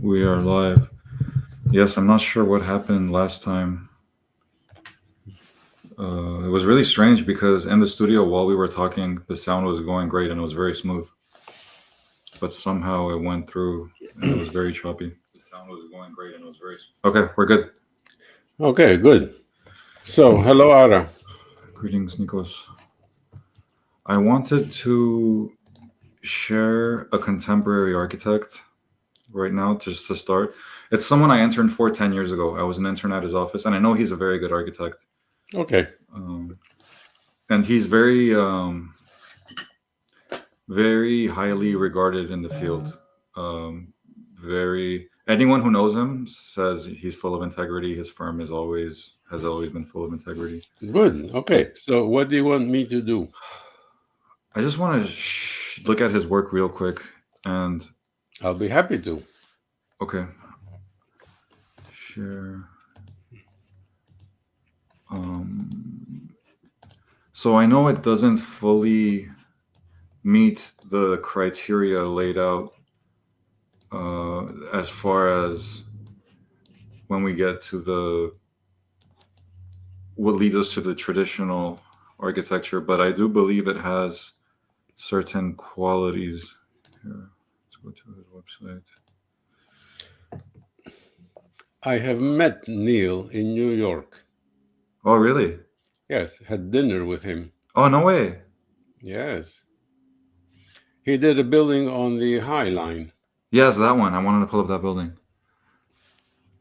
We are live. Yes, I'm not sure what happened last time. It was really strange because in the studio while we were talking, the sound was going great and it was very smooth. But somehow it went through and it was very choppy. The sound was going great and it was very smooth. Okay, we're good. Okay, good. So, hello, Ara. Greetings, Nikos. I wanted to share a contemporary architect right now just to start. It's someone I interned for 10 years ago. I was an intern at his office and I know he's a very good architect. Okay. Um, and he's very highly regarded in the field. Um, very anyone who knows him says he's full of integrity. His firm has always been full of integrity. Good. Okay. So, what do you want me to do? I just want to look at his work real quick. And I'll be happy to. okay, share. Um, so I know it doesn't fully meet the criteria laid out as far as when we get to the what leads us to the traditional architecture, but I do believe it has certain qualities. Here, let's go to his website. I have met Neil in New York. Oh, really? Yes, had dinner with him. Oh, no way. Yes. He did a building on the High Line. Yes, that one. I wanted to pull up that building.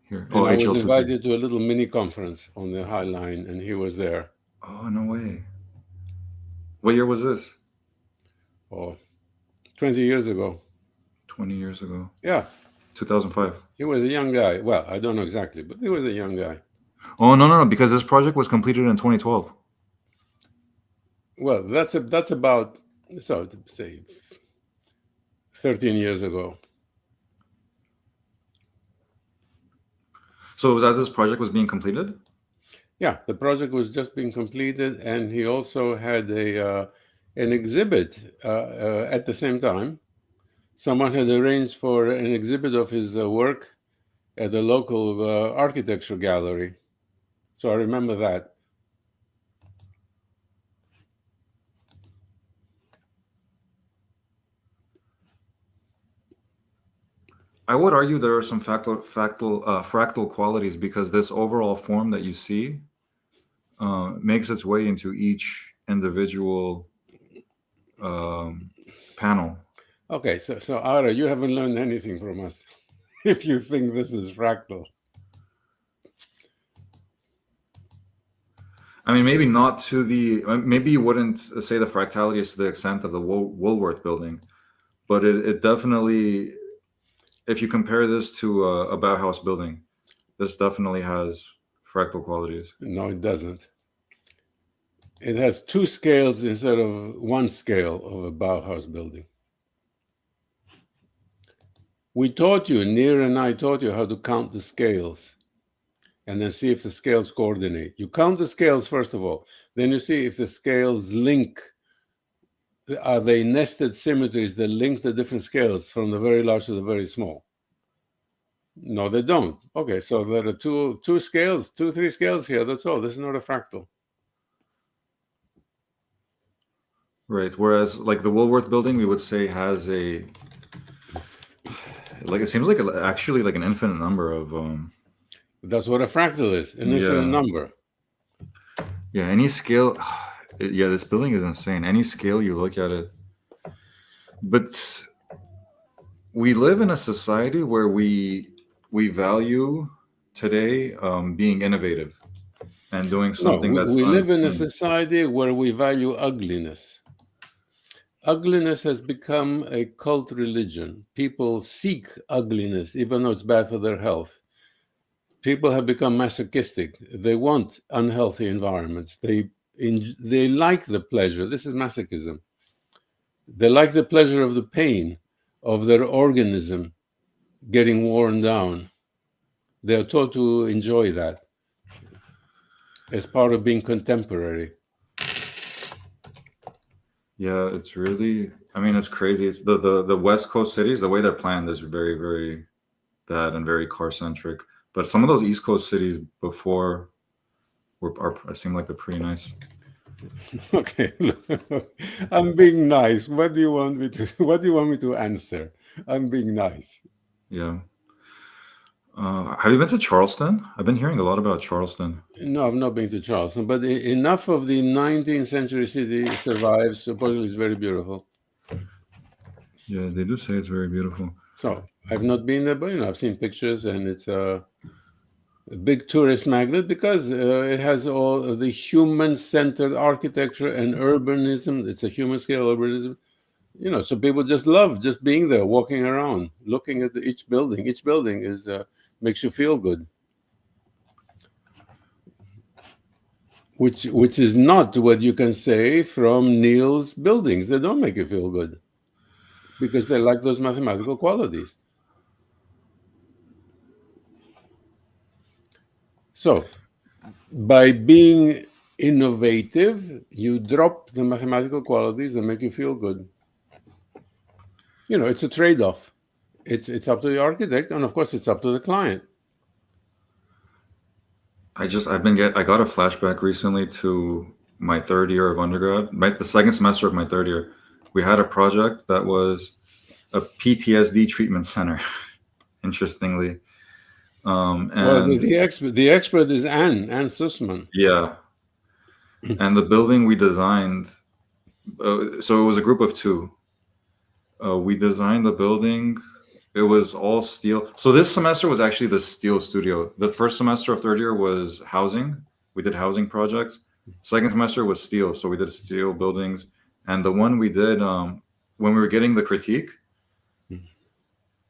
Here. And Oh, I was HL2P. invited to a little mini conference on the High Line, and he was there. Oh, no way. What year was this? Oh, 20 years ago. 20 years ago. Yeah. 2005. He was a young guy. Well, I don't know exactly, but he was a young guy. Oh, no, because this project was completed in 2012. Well, that's about, so say, 13 years ago. So it was as this project was being completed? Yeah, the project was just being completed, and he also had an exhibit at the same time. Someone had arranged for an exhibit of his work at the local architecture gallery. So I remember that. I would argue there are some fractal qualities because this overall form that you see makes its way into each individual panel. Okay, so Ara, you haven't learned anything from us if you think this is fractal. I mean, maybe not to the. Maybe you wouldn't say the fractality is to the extent of the Woolworth building, but it definitely, if you compare this to a Bauhaus building, this definitely has fractal qualities. No, it doesn't. It has two scales instead of one scale of a Bauhaus building. We taught you, Nir and I taught you how to count the scales and then see if the scales coordinate. You count the scales first of all, then you see if the scales link. Are they nested symmetries that link the different scales from the very large to the very small? No, they don't. Okay, so there are two scales, three scales here. That's all. This is not a fractal. Right. Whereas, like the Woolworth building, we would say has a like it seems like actually like an infinite number of That's what a fractal is, an infinite yeah. number. Yeah, any scale. Yeah, this building is insane. Any scale you look at it. But we live in a society where we value today being innovative and doing No, something that's we live in a unseen. society where we value ugliness. Ugliness has become a cult religion. People seek ugliness, even though it's bad for their health. People have become masochistic. They want unhealthy environments. They like the pleasure. This is masochism. They like the pleasure of the pain of their organism getting worn down. They're taught to enjoy that as part of being contemporary. Yeah, it's really. I mean, it's crazy. It's the West Coast cities. The way they're planned is very very. that and very car centric. But some of those East Coast cities before seem like they're pretty nice. Okay, I'm being nice. What do you want me to? What do you want me to answer? I'm being nice. Yeah. Have you been to Charleston? I've been hearing a lot about Charleston. No, I've not been to Charleston, but enough of the 19th century city survives. Supposedly, it's very beautiful. Yeah, they do say it's very beautiful. So I've not been there, but I've seen pictures, and it's a big tourist magnet because it has all the human-centered architecture and urbanism. It's a human-scale urbanism. So people just love just being there, walking around, looking at each building. Each building is makes you feel good, which is not what you can say from Neil's buildings. They don't make you feel good because they lack those mathematical qualities. So, by being innovative, you drop the mathematical qualities and make you feel good. It's a trade-off. It's up to the architect, and of course, it's up to the client. I got a flashback recently to my third year of undergrad, the second semester of my third year. We had a project that was a PTSD treatment center. Interestingly, and the expert is Anne Sussman. Yeah, and the building we designed. So it was a group of two. We designed the building. It was all steel. So this semester was actually the steel studio. The first semester of third year was housing. We did housing projects. Second semester was steel. So we did steel buildings. And the one we did, when we were getting the critique,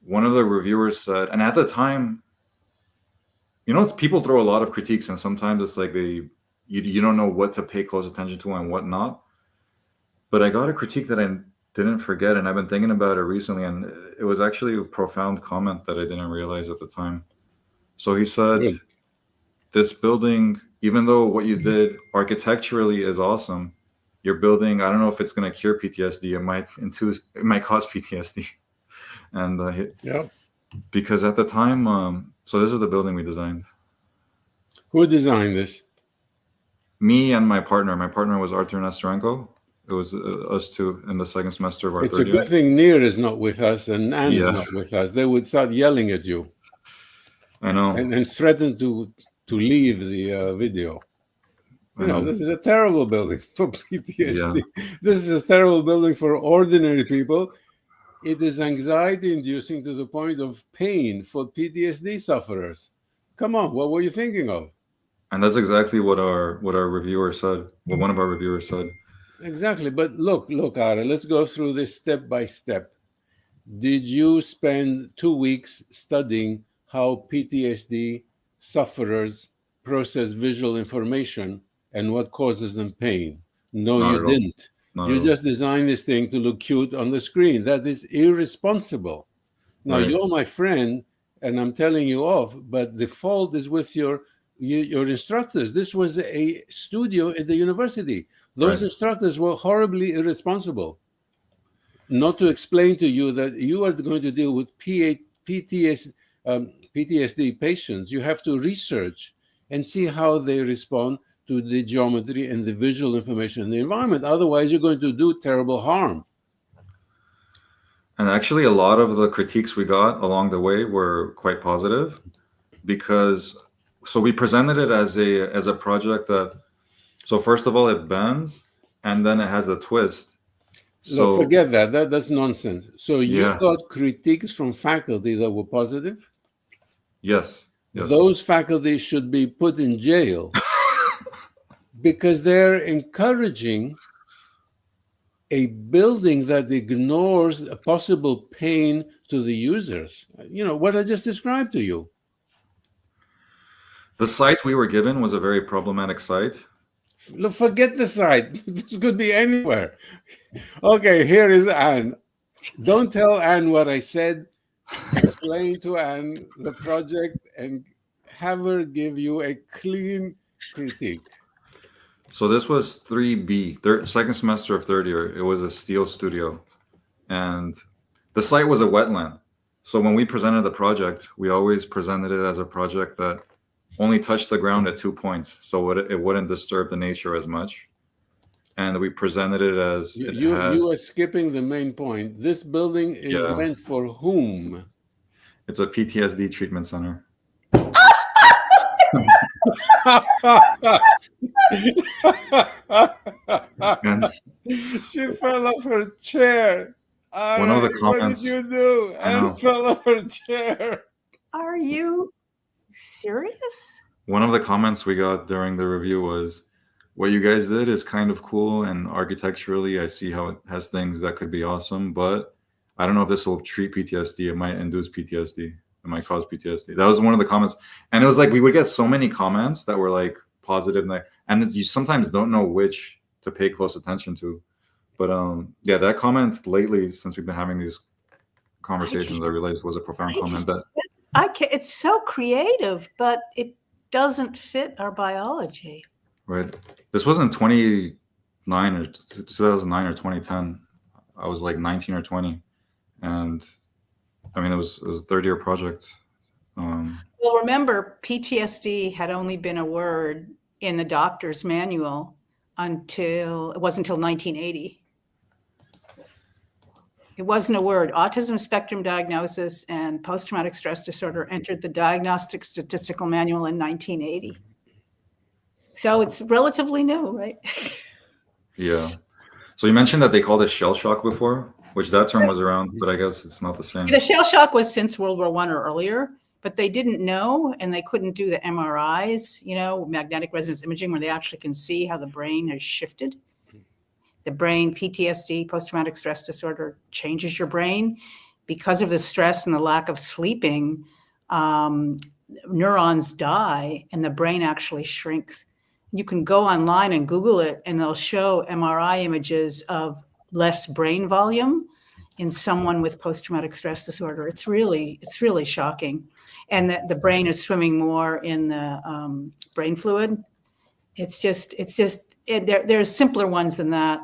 one of the reviewers said, and at the time, people throw a lot of critiques, and sometimes it's like you don't know what to pay close attention to and what not. But I got a critique that I didn't forget, and I've been thinking about it recently, and it was actually a profound comment that I didn't realize at the time. So he said, this building, even though what you did architecturally is awesome, your building, I don't know if it's going to cure PTSD. It might cause PTSD. And because at the time, so this is the building we designed. Who designed this? Me and my partner. My partner was Arthur Nestorenko. It was us two in the second semester of our third year. It's a good thing Nir is not with us and Anne is not with us. They would start yelling at you. I know. And threaten to leave the video. This is a terrible building for PTSD. Yeah. This is a terrible building for ordinary people. It is anxiety-inducing to the point of pain for PTSD sufferers. Come on, what were you thinking of? And that's exactly what our reviewer said. What one of our reviewers said. Exactly. But look, Ara, let's go through this step by step. Did you spend 2 weeks studying how PTSD sufferers process visual information and what causes them pain? No, you didn't. You just designed this thing to look cute on the screen. That is irresponsible. Now, you're my friend, and I'm telling you off, but the fault is with your instructors. This was a studio at the university. Those instructors were horribly irresponsible. Not to explain to you that you are going to deal with PTSD patients. You have to research and see how they respond to the geometry and the visual information in the environment. Otherwise, you're going to do terrible harm. And actually, a lot of the critiques we got along the way were quite positive, because so we presented it as a project that, so first of all, it bends and then it has a twist. So forget that. That's nonsense. So you got critiques from faculty that were positive? Yes. Those faculty should be put in jail because they're encouraging a building that ignores a possible pain to the users. What I just described to you. The site we were given was a very problematic site. Look, forget the site. This could be anywhere. Okay, here is Anne. Don't tell Anne what I said. Explain to Anne the project and have her give you a clean critique. So this was 3B, second semester of third year. It was a steel studio. And the site was a wetland. So when we presented the project, we always presented it as a project that only touched the ground at 2 points, so it wouldn't disturb the nature as much. And we presented it as it had. You are skipping the main point. This building is Yeah. meant for whom? It's a PTSD treatment center. And She fell off her chair. one of the What did comments, you do? I know. And fell off her chair. Are you serious? one of the comments we got during the review was, what you guys did is kind of cool, and architecturally I see how it has things that could be awesome, but I don't know if this will treat PTSD. It might induce PTSD. It might cause PTSD. That was one of the comments. And it was like, we would get so many comments that were like positive, and you sometimes don't know which to pay close attention to. But yeah, that comment lately, since we've been having these conversations, I realized was a profound comment. That it's so creative, but it doesn't fit our biology. right. This wasn't 2009 or 2010. I was like 19 or 20, and I mean it was a third-year project. Well, remember, PTSD had only been a word in the doctor's manual until 1980. It wasn't a word. Autism spectrum diagnosis and post-traumatic stress disorder entered the Diagnostic Statistical Manual in 1980. So it's relatively new, right? Yeah. So you mentioned that they called it shell shock before, which that term was around, but I guess it's not the same. The shell shock was since World War I or earlier, but they didn't know, and they couldn't do the MRIs, magnetic resonance imaging, where they actually can see how the brain has shifted. The brain, PTSD, post-traumatic stress disorder, changes your brain. Because of the stress and the lack of sleeping, neurons die and the brain actually shrinks. You can go online and Google it, and they'll show MRI images of less brain volume in someone with post-traumatic stress disorder. It's really shocking. And the brain is swimming more in the brain fluid. There's simpler ones than that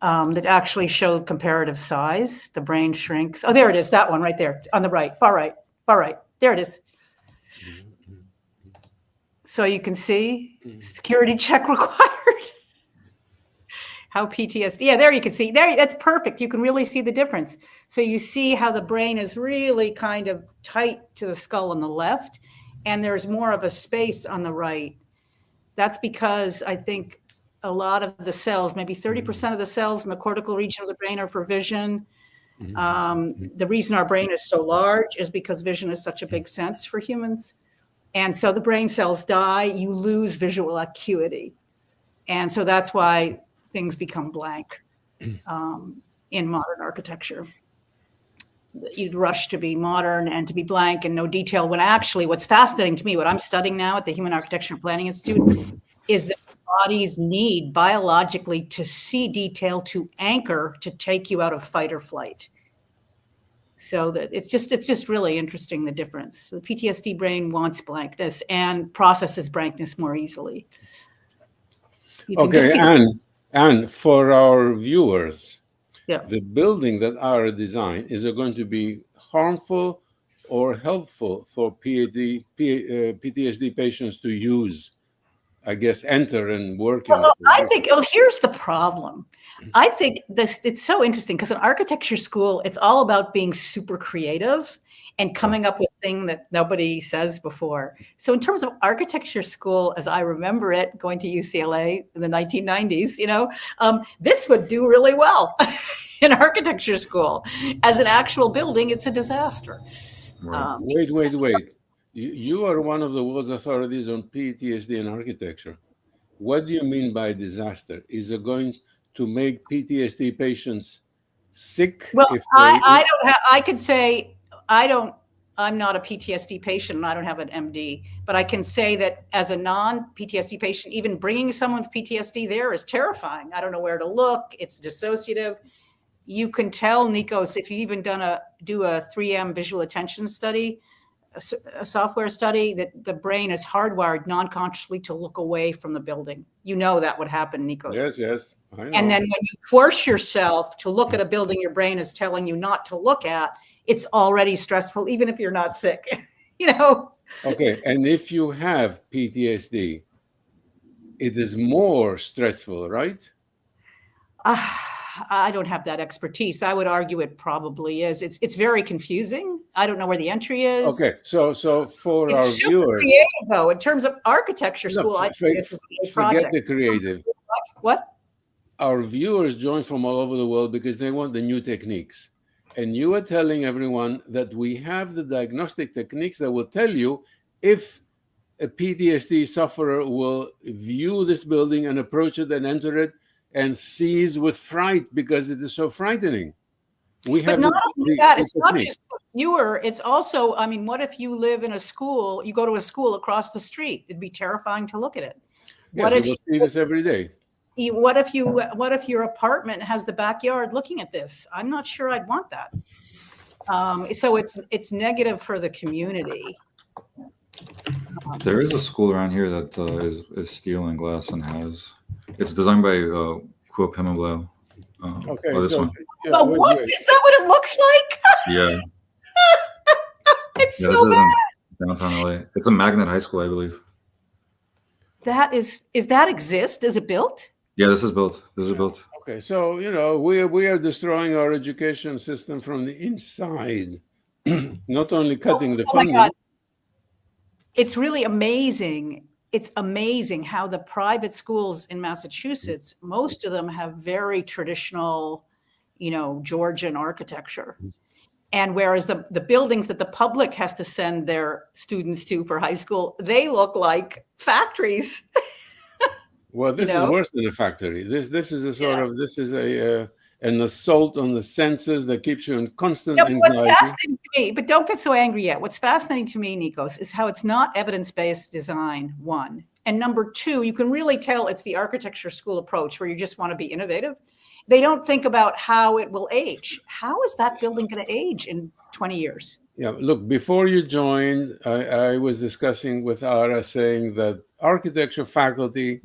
that actually show comparative size. The brain shrinks. Oh, there it is. That one right there on the right, far right. There it is. So you can see security check required. How PTSD. Yeah, there you can see. There, that's perfect. You can really see the difference. So you see how the brain is really kind of tight to the skull on the left, and there's more of a space on the right. That's because I think a lot of the cells, maybe 30% of the cells in the cortical region of the brain are for vision. The reason our brain is so large is because vision is such a big sense for humans. And so the brain cells die, you lose visual acuity. And so that's why things become blank in modern architecture. You'd rush to be modern and to be blank and no detail, when actually what's fascinating to me, what I'm studying now at the Human Architecture and Planning Institute, is that bodies need biologically to see detail, to anchor, to take you out of fight or flight. So that it's just really interesting, the difference. So the PTSD brain wants blankness and processes blankness more easily. Okay, and for our viewers, yeah, the building that are designed, is it going to be harmful or helpful for PTSD patients to use? I guess enter and work. Well, I think, here's the problem. I think it's so interesting because in architecture school, it's all about being super creative and coming up with things that nobody says before. So in terms of architecture school, as I remember it, going to UCLA in the 1990s, this would do really well in architecture school. As an actual building, it's a disaster. Right. Wait. You are one of the world's authorities on PTSD and architecture. What do you mean by disaster? Is it going to make PTSD patients sick? Well, I could say I'm not a PTSD patient and I don't have an MD, but I can say that as a non-PTSD patient, even bringing someone with PTSD there is terrifying. I don't know where to look. It's dissociative. You can tell, Nikos, if you even do a 3M visual attention study, a software study, that the brain is hardwired non-consciously to look away from the building. That would happen, Nikos. Yes. I know. And then when you force yourself to look at a building your brain is telling you not to look at, it's already stressful, even if you're not sick, you know? Okay, and if you have PTSD, it is more stressful, right? I don't have that expertise. I would argue it probably is. It's very confusing. I don't know where the entry is. Okay, so for It's our super viewers, creative, though. In terms of architecture no, school, I think this is a forget project. the creative. What? Our viewers join from all over the world because they want the new techniques. And you are telling everyone that we have the diagnostic techniques that will tell you if a PTSD sufferer will view this building and approach it and enter it and seize with fright because it is so frightening. We But have not only that, it's not techniques. just viewer, it's also, I mean, what if you live in a school, you go to a school across the street? It'd be terrifying to look at it. Yes, you will see this every day. What if your apartment has the backyard looking at this? I'm not sure I'd want that. So it's negative for the community. There is a school around here that is steel and glass and it's designed by Kuo Pimablo. Okay, this so one. Oh, what? Is that what it looks like? Yeah. It's Yeah, so this is bad. in downtown LA. It's a magnet high school, I believe. Is that exist? Is it built? Yeah, this is built. This is built. Okay, so we are destroying our education system from the inside, not only cutting the funding. My God. It's really amazing. It's amazing how the private schools in Massachusetts, most of them have very traditional, Georgian architecture. And whereas the buildings that the public has to send their students to for high school, they look like factories. Well, this is worse than a factory. This is a sort of an assault on the senses that keeps you in constant anxiety. What's fascinating to me, but don't get so angry yet. What's fascinating to me, Nikos, is how it's not evidence-based design, one. And number two, you can really tell it's the architecture school approach where you just want to be innovative. They don't think about how it will age. How is that building going to age in 20 years? Yeah, look, before you joined, I was discussing with Ara saying that architecture faculty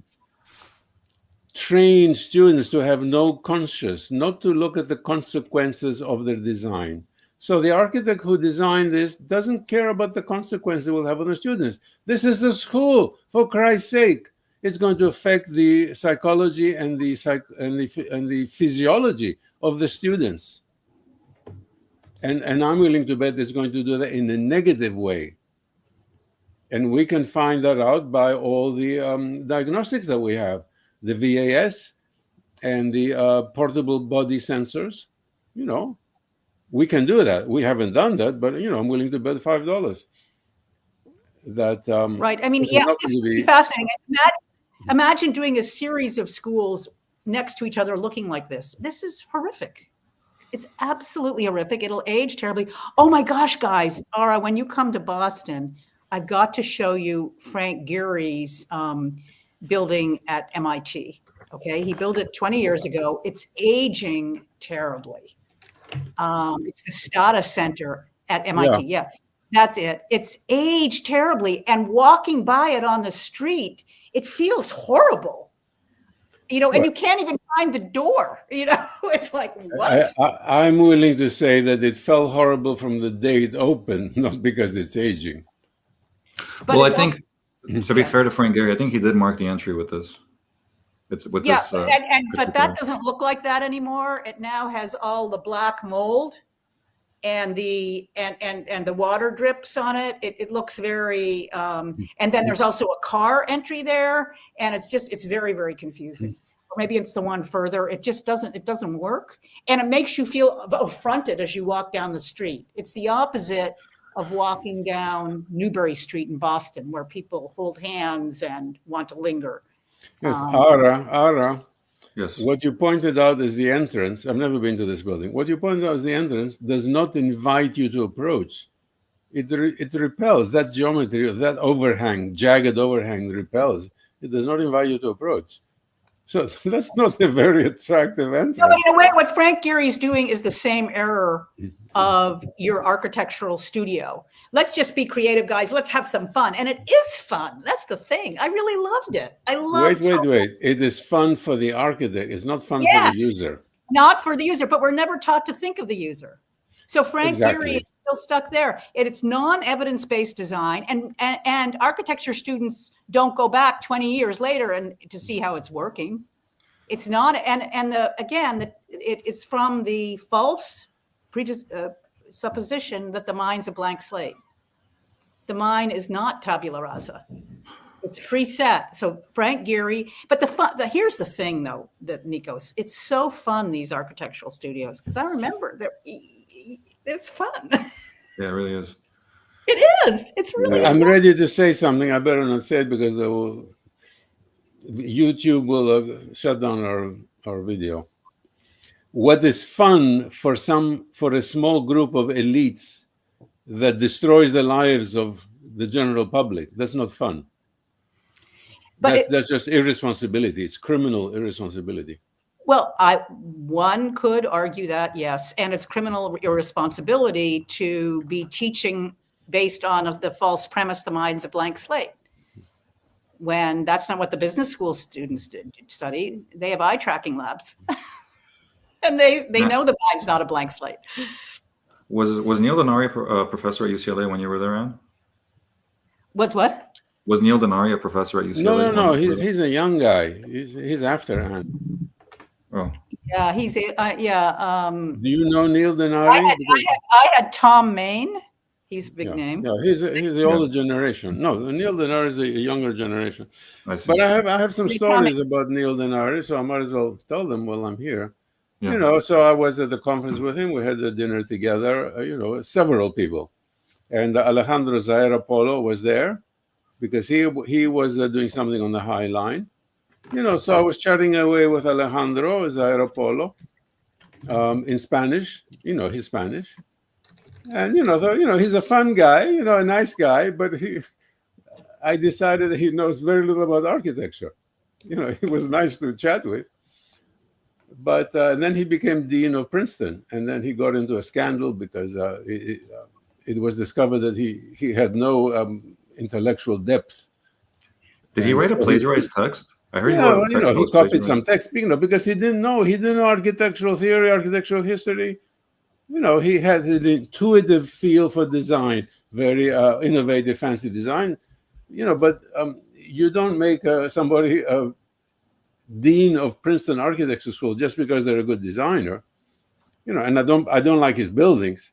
train students to have no conscience, not to look at the consequences of their design. So the architect who designed this doesn't care about the consequences it will have on the students. This is a school, for Christ's sake. It's going to affect the psychology and the physiology of the students. And I'm willing to bet it's going to do that in a negative way. And we can find that out by all the diagnostics that we have. The VAS and the portable body sensors, we can do that. We haven't done that, but I'm willing to bet $5 that. Right. I mean, this would be fascinating. Imagine doing a series of schools next to each other looking like this. This is horrific. It's absolutely horrific. It'll age terribly. Oh my gosh, guys. Ara, when you come to Boston, I've got to show you Frank Gehry's building at MIT. Okay, he built it 20 years ago. It's aging terribly. It's the Stata Center at MIT. Yeah, that's it. It's aged terribly, and walking by it on the street, it feels horrible. And you can't even find the door. It's like, what? I'm willing to say that it felt horrible from the day it opened, not because it's aging. But I think. To be fair to Frank Gehry, I think he did mark the entry with this. It's with this. But that doesn't look like that anymore. It now has all the black mold and the water drips on it. It looks very. And then there's also a car entry there, and it's very, very confusing. Or maybe it's the one further. It just doesn't work, and it makes you feel affronted as you walk down the street. It's the opposite of walking down Newbury Street in Boston, where people hold hands and want to linger. Yes, Ara. Yes. What you pointed out is the entrance. I've never been to this building. What you pointed out is the entrance does not invite you to approach. It repels. That geometry of that overhang, jagged overhang repels. It does not invite you to approach. So that's not a very attractive entrance. No, but in a way, what Frank Gehry's doing is the same error of your architectural studio. Let's just be creative, guys. Let's have some fun. And it is fun. That's the thing. I really loved it. Wait. It is fun for the architect. It's not fun for the user. Not for the user, but we're never taught to think of the user. So Frank Exactly. Gehry is still stuck there. It's non-evidence-based design, and architecture students don't go back 20 years later and to see how it's working. It's not, it's from the false supposition that the mind's a blank slate. The mind is not tabula rasa. It's preset. So Frank Gehry, but here's the thing though, that Nikos, it's so fun, these architectural studios, because I remember it's fun. Yeah, it really is. It is. It's really. I'm ready to say something. I better not say it because YouTube will shut down our video. What is fun for a small group of elites that destroys the lives of the general public, that's not fun. But that's just irresponsibility. It's criminal irresponsibility. Well, one could argue that, yes, and it's criminal irresponsibility to be teaching based on the false premise the mind's a blank slate, when that's not what the business school students study. They have eye tracking labs, and they know the mind's not a blank slate. Was Neil Denari a professor at UCLA when you were there, Anne? Was what? Was Neil Denari a professor at UCLA? No. He's a young guy. He's after Anne. Oh. Yeah, he's yeah. Do you know Neil Denari? I had Tom Main. He's a big name. Yeah, he's the older generation. No, Neil Denari is a younger generation. I see. But I have some stories about Neil Denari, so I might as well tell them while I'm here. Yeah. So I was at the conference with him. We had a dinner together. Several people, and Alejandro Zaira Polo was there because he was doing something on the High Line. So I was chatting away with Alejandro Zaira Polo in Spanish. He's Spanish. And, he's a fun guy, a nice guy, but I decided that he knows very little about architecture. He was nice to chat with. But then he became dean of Princeton, and then he got into a scandal because it was discovered that he had no intellectual depth. Did he write a plagiarized text? I heard he copied some text, because he didn't know architectural theory, architectural history. He had an intuitive feel for design, very innovative, fancy design. But you don't make somebody a dean of Princeton Architecture School just because they're a good designer. And I don't like his buildings,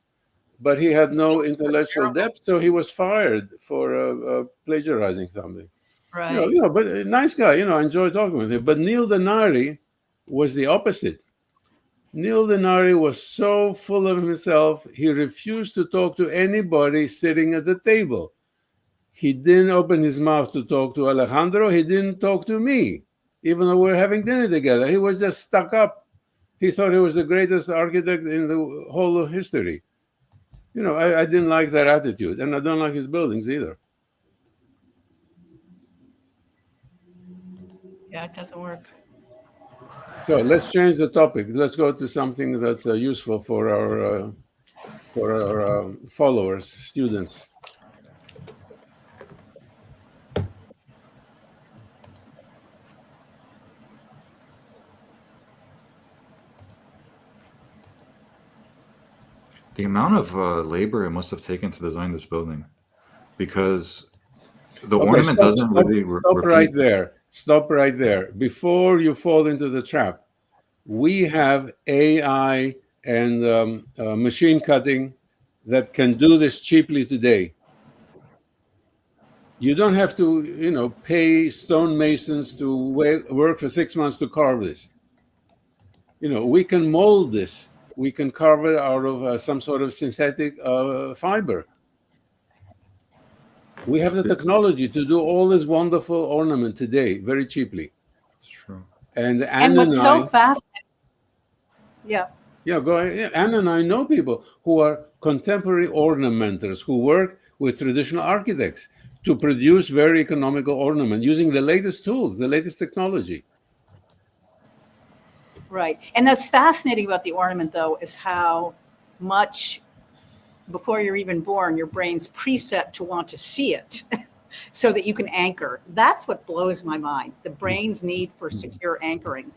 but he had no intellectual depth, so he was fired for plagiarizing something. Right. But a nice guy. I enjoyed talking with him. But Neil Denari was the opposite. Neil Denari was so full of himself, he refused to talk to anybody sitting at the table. He didn't open his mouth to talk to Alejandro. He didn't talk to me, even though we were having dinner together. He was just stuck up. He thought he was the greatest architect in the whole of history. I didn't like that attitude, and I don't like his buildings either. Yeah, it doesn't work. So let's change the topic. Let's go to something that's useful for our followers, students. The amount of labor it must have taken to design this building, because the ornament doesn't really repeat. Stop right there. Before you fall into the trap, we have AI and machine cutting that can do this cheaply today. You don't have to, pay stonemasons to work for 6 months to carve this. We can mold this. We can carve it out of some sort of synthetic fiber. We have the technology to do all this wonderful ornament today, very cheaply. It's true. And what's so fascinating? Yeah. Yeah, go ahead. Yeah, Anne and I know people who are contemporary ornamenters who work with traditional architects to produce very economical ornament using the latest tools, the latest technology. Right. And that's fascinating about the ornament, though, is how much before you're even born, your brain's preset to want to see it so that you can anchor. That's what blows my mind, the brain's need for secure anchoring.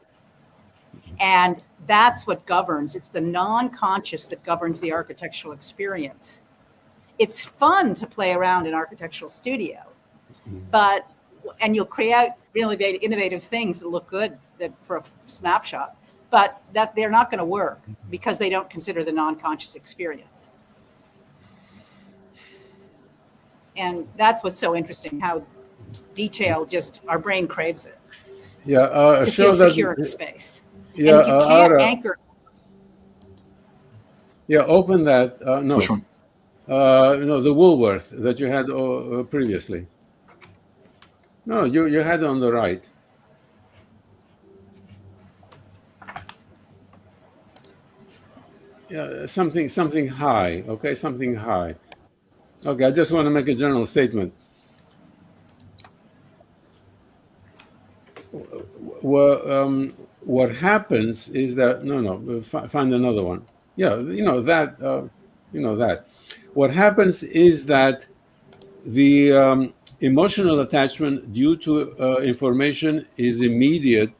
And that's what governs. It's the non-conscious that governs the architectural experience. It's fun to play around in architectural studio, and you'll create really innovative things that look good for a snapshot, but they're not going to work because they don't consider the non-conscious experience. And that's what's so interesting, how detail our brain craves it. Yeah, to feel secure in space. Yeah, and if you can't anchor. Yeah, open that. No. Which one? The Woolworth that you had previously. No, you had it on the right. Yeah, something high. Okay, something high. Okay, I just want to make a general statement. What happens is that find another one. Yeah, that. What happens is that the emotional attachment due to information is immediate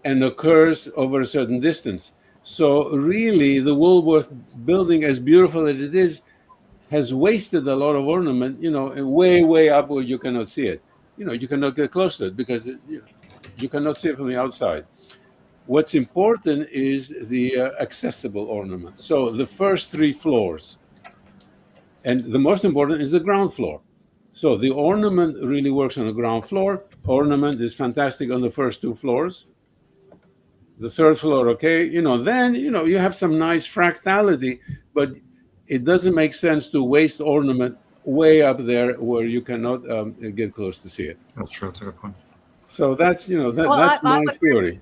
and occurs over a certain distance. So really, the Woolworth building, as beautiful as it is, has wasted a lot of ornament, and way up where you cannot see it. You cannot get close to it because you cannot see it from the outside. What's important is the accessible ornament. So the first 3 floors, and the most important is the ground floor. So the ornament really works on the ground floor. Ornament is fantastic on the first 2 floors. The 3rd floor, okay, then you have some nice fractality, but it doesn't make sense to waste ornament way up there where you cannot get close to see it. That's true. That's a good point. So that's that's my theory.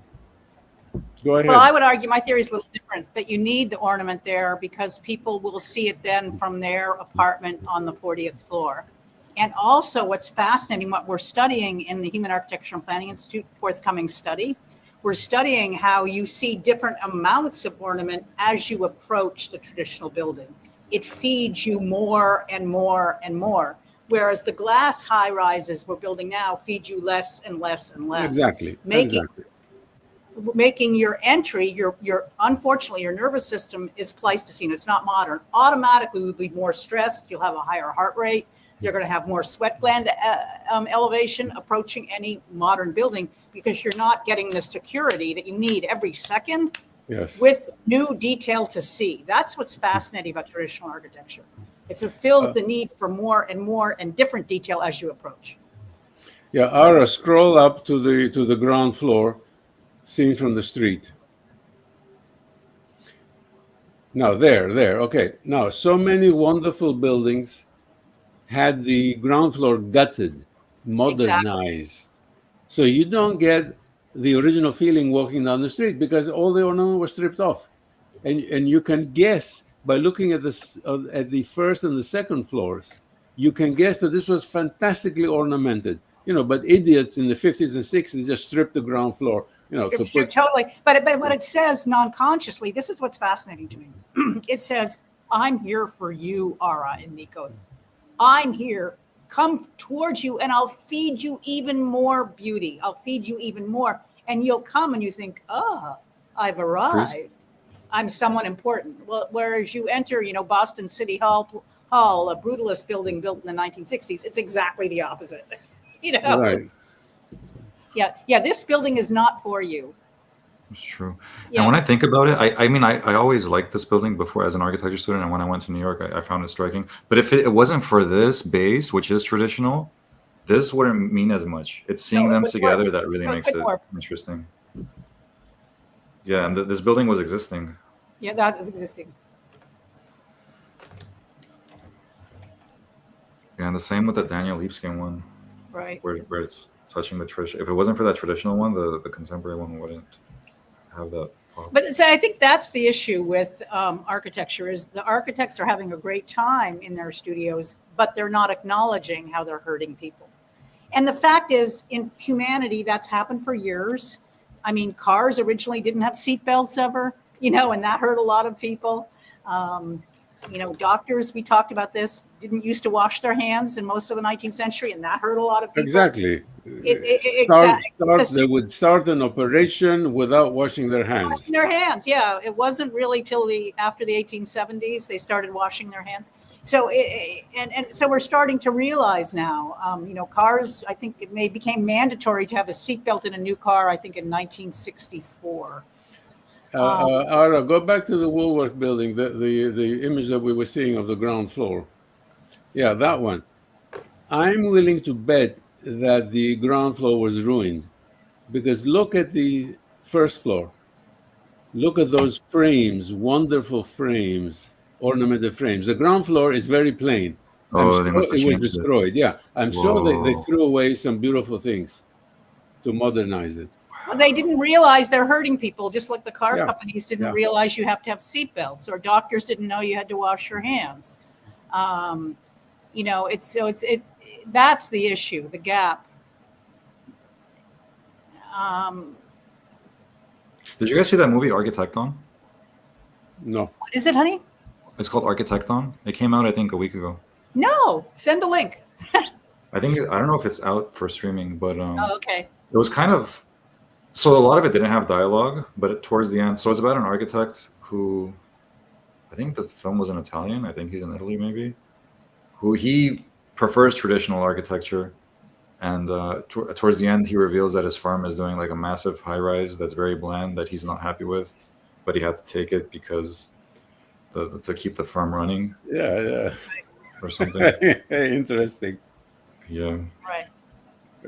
Go ahead. Well, I would argue my theory is a little different, that you need the ornament there because people will see it then from their apartment on the 40th floor. And also what's fascinating, what we're studying in the Human Architecture and Planning Institute forthcoming study, we're studying how you see different amounts of ornament as you approach the traditional building. It feeds you more and more and more. Whereas the glass high rises we're building now feed you less and less and less. Exactly. Making your entry, unfortunately, your nervous system is Pleistocene. It's not modern. Automatically, you'll be more stressed. You'll have a higher heart rate. You're going to have more sweat gland elevation approaching any modern building because you're not getting the security that you need every second. Yes. With new detail to see. That's what's fascinating about traditional architecture. It fulfills the need for more and different detail as you approach. Yeah, Ara, scroll up to the ground floor, seen from the street. Now there. Okay. Now, so many wonderful buildings had the ground floor gutted, modernized. Exactly. So you don't get the original feeling walking down the street because all the ornament was stripped off. And you can guess by looking at the 1st and the 2nd floors, you can guess that this was fantastically ornamented. But idiots in the 50s and 60s just stripped the ground floor. Totally. But what it says non-consciously, this is what's fascinating to me. It says, I'm here for you, Ara and Nikos. I'm here. Come towards you and I'll feed you even more beauty. I'll feed you even more. And you'll come and you think, I've arrived. Bruce? I'm someone important. Well, whereas you enter, Boston City Hall, a brutalist building built in the 1960s, it's exactly the opposite. Right. Yeah, this building is not for you. It's true. Yeah. And when I think about it, I always liked this building before as an architecture student. And when I went to New York, I found it striking. But if it wasn't for this base, which is traditional, this wouldn't mean as much. It's seeing them together that really makes it interesting. Yeah, and this building was existing. Yeah, that is existing. Yeah, and the same with the Daniel Libeskind one. Right. Where it's touching the tradition. If it wasn't for that traditional one, the contemporary one wouldn't have that problem. But so I think that's the issue with architecture is the architects are having a great time in their studios, but they're not acknowledging how they're hurting people. And the fact is, in humanity, that's happened for years. I mean, cars originally didn't have seat belts ever, and that hurt a lot of people. Doctors, we talked about this, didn't used to wash their hands in most of the 19th century, and that hurt a lot of people. Exactly. They would start an operation without washing their hands. Washing their hands, yeah. It wasn't really till after the 1870s they started washing their hands. So so we're starting to realize now, cars, I think it became mandatory to have a seatbelt in a new car, I think in 1964. Ara, go back to the Woolworth building, the image that we were seeing of the ground floor. Yeah, that one. I'm willing to bet that the ground floor was ruined, because look at the first floor. Look at those frames, wonderful frames, ornamented frames. The ground floor is very plain. Oh, they must have it was changed destroyed. Yeah, I'm sure they Whoa. threw away some beautiful things to modernize it. Well, they didn't realize they're hurting people, just like the car Yeah. companies didn't Yeah. realize you have to have seatbelts, or doctors didn't know you had to wash your hands. That's the issue, the gap. Did you guys see that movie Architecton? No. What is it, honey? It's called Architecton. It came out, I think, a week ago. No, send the link. I don't know if it's out for streaming, but Oh, okay. it was kind of, so a lot of it didn't have dialogue, but towards the end, so it's about an architect who, I think the film was in Italian. I think he's in Italy, maybe, who he prefers traditional architecture. And towards the end, he reveals that his firm is doing like a massive high rise that's very bland that he's not happy with, but he had to take it because to keep the firm running. Yeah. Or something. Interesting. Yeah. Right.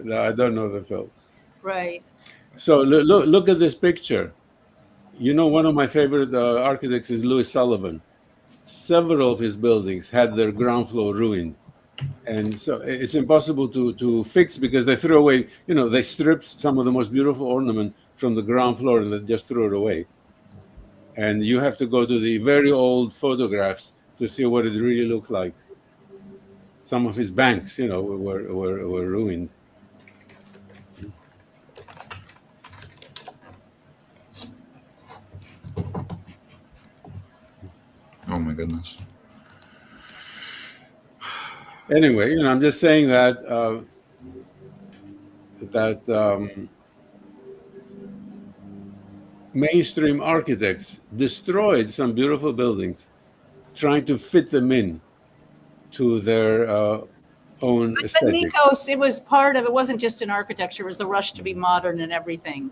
No, I don't know the film. Right. So look at this picture. One of my favorite architects is Louis Sullivan. Several of his buildings had their ground floor ruined. And so it's impossible to fix, because they threw away, they stripped some of the most beautiful ornament from the ground floor and they just threw it away. And you have to go to the very old photographs to see what it really looked like. Some of his banks, were ruined. Oh my goodness. Anyway, I'm just saying that mainstream architects destroyed some beautiful buildings, trying to fit them in to their own But aesthetic. Nikos, it wasn't just in architecture, it was the rush to be modern and everything.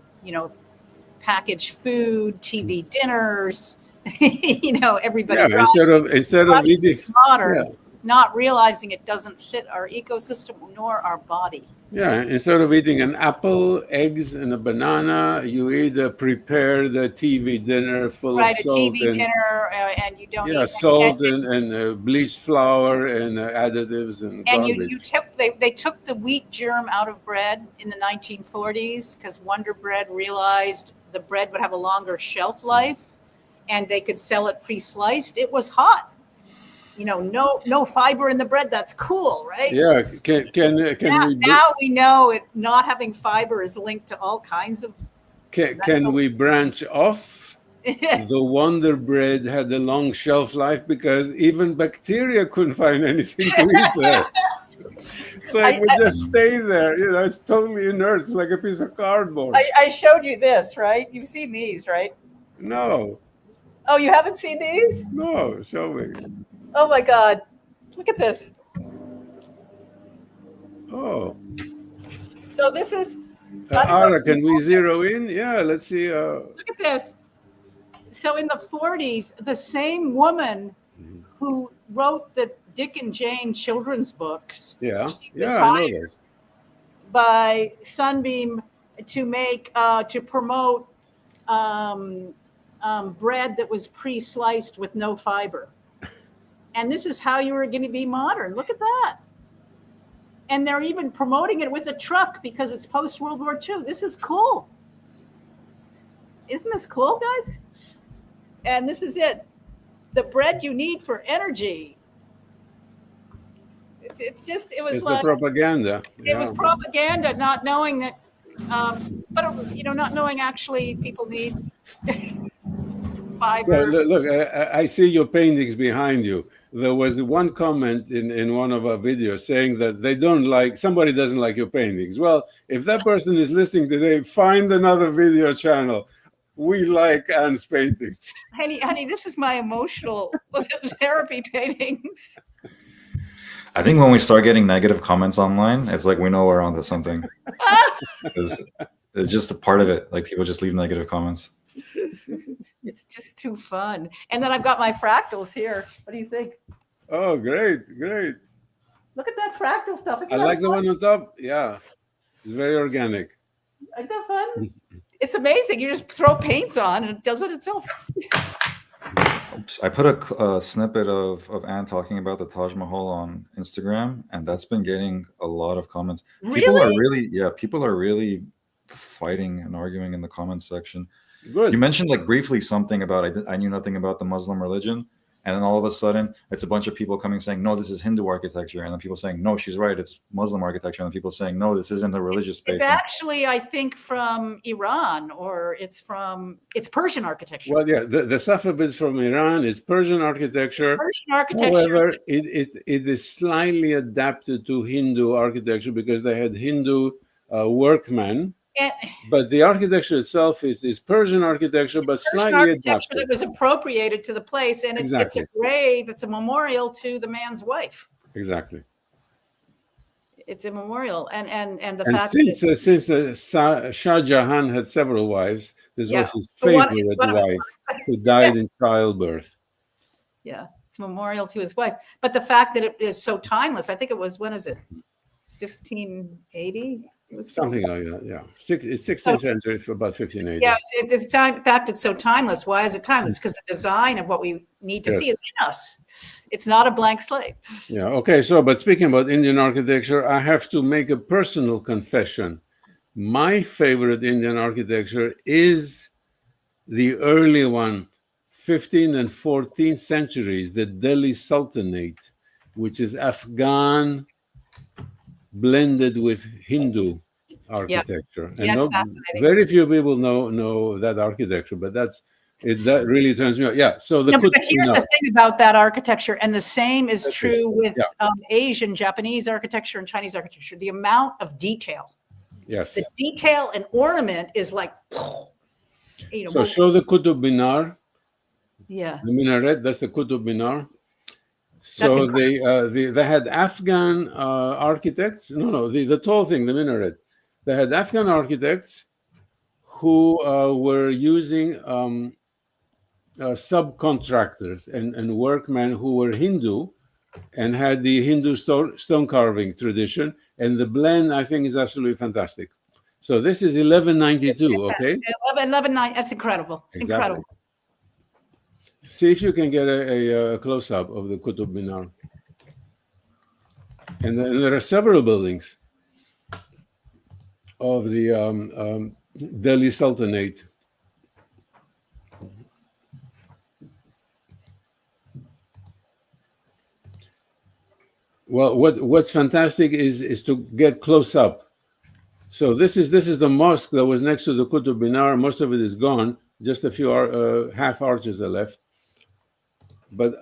Packaged food, TV dinners, everybody. Yeah, instead of eating modern. Yeah. Not realizing it doesn't fit our ecosystem nor our body. Yeah, instead of eating an apple, eggs, and a banana, you eat a prepared TV dinner full of salt a TV dinner, and you don't eat salt and bleached flour and additives and garbage. They took the wheat germ out of bread in the 1940s because Wonder Bread realized the bread would have a longer shelf life, and they could sell it pre-sliced. It was hot. No fiber in the bread. That's cool, right? Yeah. Can we? Now we know it. Not having fiber is linked to all kinds of. Can we branch off? The Wonder Bread had a long shelf life because even bacteria couldn't find anything to eat there. So it would just stay there. It's totally inert. It's like a piece of cardboard. I showed you this, right? You've seen these, right? No. Oh, you haven't seen these? No, show me. Oh my God. Look at this. Oh. So this is. Ara, can we zero in? Yeah, let's see. Look at this. So in the 40s, the same woman who wrote the Dick and Jane children's books. Yeah. She was I know this. by Sunbeam to promote bread that was pre-sliced with no fiber. And this is how you were going to be modern. Look at that. And they're even promoting it with a truck because it's post-World War II. This is cool. Isn't this cool, guys? And this is it. The bread you need for energy. It's the propaganda. It was propaganda, not knowing that, not knowing actually people need. fiber. look, I see your paintings behind you. There was one comment in one of our videos saying that somebody doesn't like your paintings. Well, if that person is listening today, find another video channel. We like Anne's paintings. Honey, this is my emotional therapy paintings. I think when we start getting negative comments online, it's like we know we're onto something. It's just a part of it. Like people just leave negative comments. It's just too fun. And then I've got my fractals here. What do you think? Oh, great, great. Look at that fractal stuff. I like the one on top. Yeah, it's very organic. Isn't that fun? It's amazing. You just throw paints on and it does it itself. Oops. I put a snippet of Anne talking about the Taj Mahal on Instagram, and that's been getting a lot of comments. Really? People are really fighting and arguing in the comments section. Good. You mentioned like briefly something about I knew nothing about the Muslim religion, and then all of a sudden it's a bunch of people coming saying no, this is Hindu architecture, and then people saying no, she's right, it's Muslim architecture, and then people saying no, this isn't a religious space. It's actually, I think, from Iran, or it's Persian architecture. Well, yeah, the Safavids from Iran is Persian architecture. Persian architecture. However, it is slightly adapted to Hindu architecture because they had Hindu workmen. But the architecture itself is Persian architecture, but slightly adapted. That was appropriated to the place, and it's a grave, it's a memorial to the man's wife. Exactly. It's a memorial, and the and fact since Shah Jahan had several wives, this was his favorite wife who died in childbirth. Yeah, it's a memorial to his wife. But the fact that it is so timeless, I think it was, when is it? 1580? Something like that, yeah. It's 16th century for about 1580. Yeah, the fact it's so timeless. Why is it timeless? Because the design of what we need to see is in us. It's not a blank slate. Yeah, okay. So, but speaking about Indian architecture, I have to make a personal confession. My favorite Indian architecture is the early one, 15th and 14th centuries, the Delhi Sultanate, which is Afghan blended with Hindu architecture. Yeah, and fascinating. Very few people know that architecture, but that really turns me on. Yeah. So but here's the thing about that architecture, and the same is true with Asian, Japanese architecture, and Chinese architecture. The amount of detail. Yes. The detail and ornament is like, So show the Qutub Minar. Yeah. The minaret, that's the Qutub Minar. So they had Afghan architects. No, the tall thing, the minaret. They had Afghan architects who were using subcontractors and workmen who were Hindu and had the Hindu stone carving tradition. And the blend, I think, is absolutely fantastic. So this is 1192, okay? 1190, that's incredible. Exactly. Incredible. See if you can get a close-up of the Qutub Minar. And then there are several buildings of the Delhi Sultanate. Well, what's fantastic is to get close up. So this is the mosque that was next to the Qutub Minar. Most of it is gone. Just a few half arches are left. But